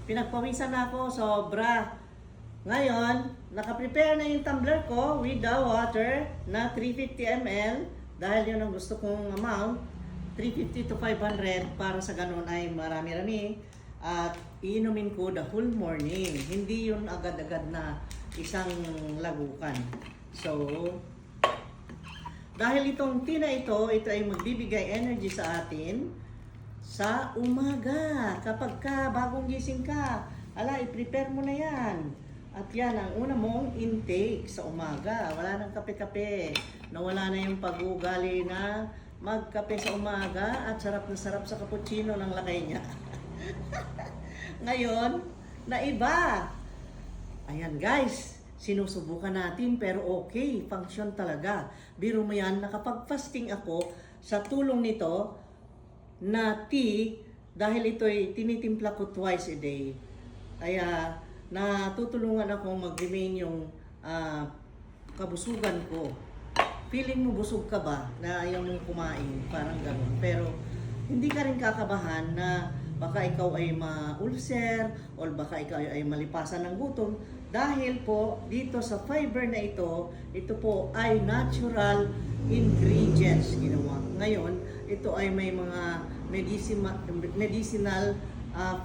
Pinagpawisan na ako, sobra. Ngayon, nakaprepare na yung tumbler ko with the water na 350 ml dahil yun ang gusto kong amount, 350 to 500 para sa ganun ay marami-rami at iinumin ko the whole morning. Hindi yun agad-agad na isang lagukan. So, dahil itong tea na ito ay magbibigay energy sa atin sa umaga. Kapag bagong gising ka, i-prepare mo na yan. At yan ang una mong intake sa umaga. Wala nang kape-kape. Nawala na yung pag-uugali na magkape sa umaga at sarap na sarap sa cappuccino ng lakay niya. Ngayon, naiba. Ayan guys, sinusubukan natin pero okay, function talaga. Biro mo yan, nakapag-fasting ako sa tulong nito na tea dahil ito'y tinitimpla ko twice a day. Kaya natutulungan ako mag-remain yung kabusugan ko. Feeling mo busog ka ba na ayaw mong kumain? Parang gano'n. Pero hindi ka rin kakabahan na baka ikaw ay ma-ulcer o baka ikaw ay malipasan ng gutom dahil po dito sa fiber na ito po ay natural ingredients ginawa. Ngayon, ito ay may mga medicinal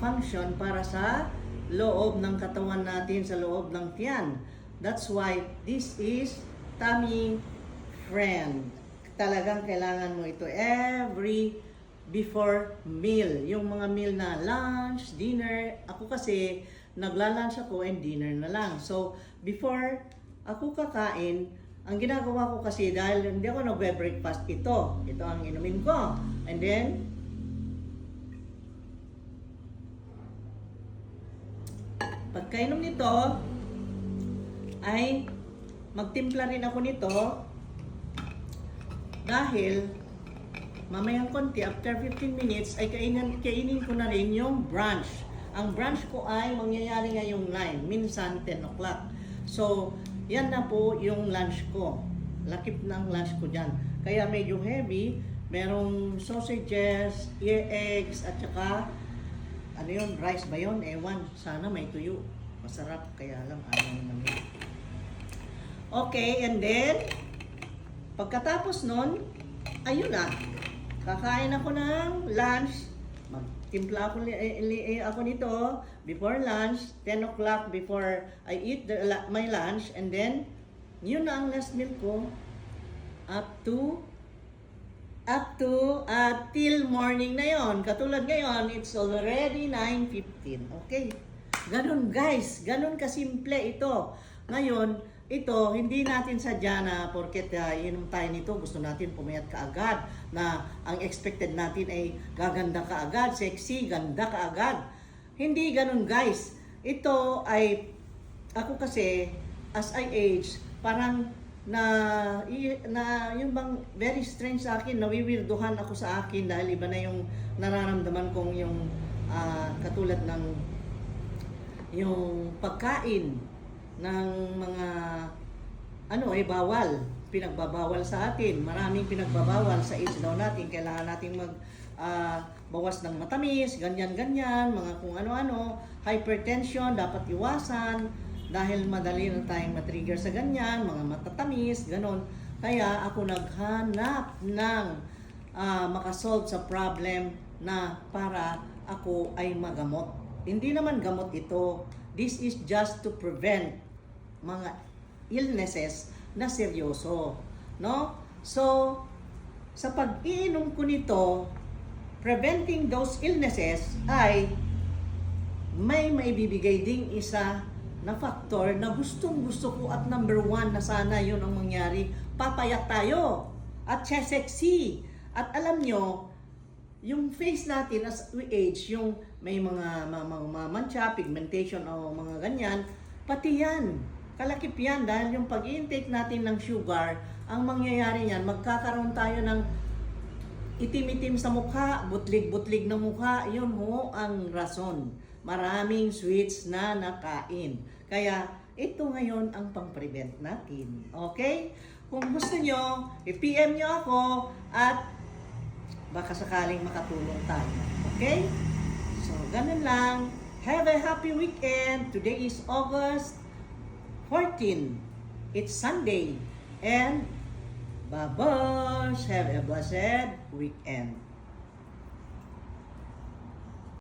function para sa loob ng katawan natin, sa loob ng tiyan. That's why this is tummy friend. Talagang kailangan mo ito every before meal. Yung mga meal na lunch, dinner. Ako kasi, nagla-lunch ako and dinner na lang. So, before ako kakain, ang ginagawa ko kasi dahil hindi ako nagbe-breakfast, ito ang inumin ko. And then, pagkainom nito, ay magtimpla rin ako nito dahil mamayang konti, after 15 minutes, ay kainin ko na rin yung brunch. Ang brunch ko ay mangyayari ngayong 9, minsan 10 o'clock. So, yan na po yung lunch ko. Lakip ng lunch ko dyan. Kaya medyo heavy. Merong sausages, eggs, at saka, ano yun, rice ba yun? Ewan, sana may tuyo. Masarap, kaya lang, ano naman yun. Okay, and then, pagkatapos nun, ayun na. Kakain ako ng lunch. Magtimpla ako nito before lunch, 10 o'clock before I eat my lunch. And then, yun na ang last meal ko. Up to till morning na yon. Katulad ngayon, it's already 9:15. Okay? Ganun guys. Ganun kasimple ito. Ngayon, ito, hindi natin sadya na porket inom tayo nito, gusto natin pumayat kaagad, na ang expected natin ay gaganda kaagad, sexy, ganda kaagad. Hindi ganun guys. Ito ay, ako kasi, as I age, parang yung bang very strange sa akin, nawiwirduhan ako sa akin dahil iba na yung nararamdaman kong yung katulad ng yung pagkain ng mga bawal, pinagbabawal sa atin. Maraming pinagbabawal sa age daw natin. Kailangan natin bawas ng matamis, ganyan-ganyan, mga kung ano-ano. Hypertension, dapat iwasan dahil madali na tayong matrigger sa ganyan, mga matatamis, ganon. Kaya ako naghanap ng makasolve sa problem na para ako ay magamot. Hindi naman gamot ito. This is just to prevent mga illnesses na seryoso, no? So, sa pag-iinom ko nito, preventing those illnesses ay may maibibigay ding isa na factor na gustong-gusto ko at number 1 na sana yun ang mangyari. Papayat tayo at sexy. At alam nyo, yung face natin as we age, yung may mga mancha, pigmentation o mga ganyan, pati yan, kalakip yan dahil yung pag-intake natin ng sugar, ang mangyayari niyan, magkakaroon tayo ng itim-itim sa mukha, butlig-butlig na mukha, yun ho ang rason. Maraming sweets na nakain. Kaya ito ngayon ang pang-prevent natin. Okay? Kung gusto nyo, i-PM nyo ako at baka sakaling makatulong tayo. Okay? So, ganun lang. Have a happy weekend. Today is August 14. It's Sunday. And babos, have a blessed weekend.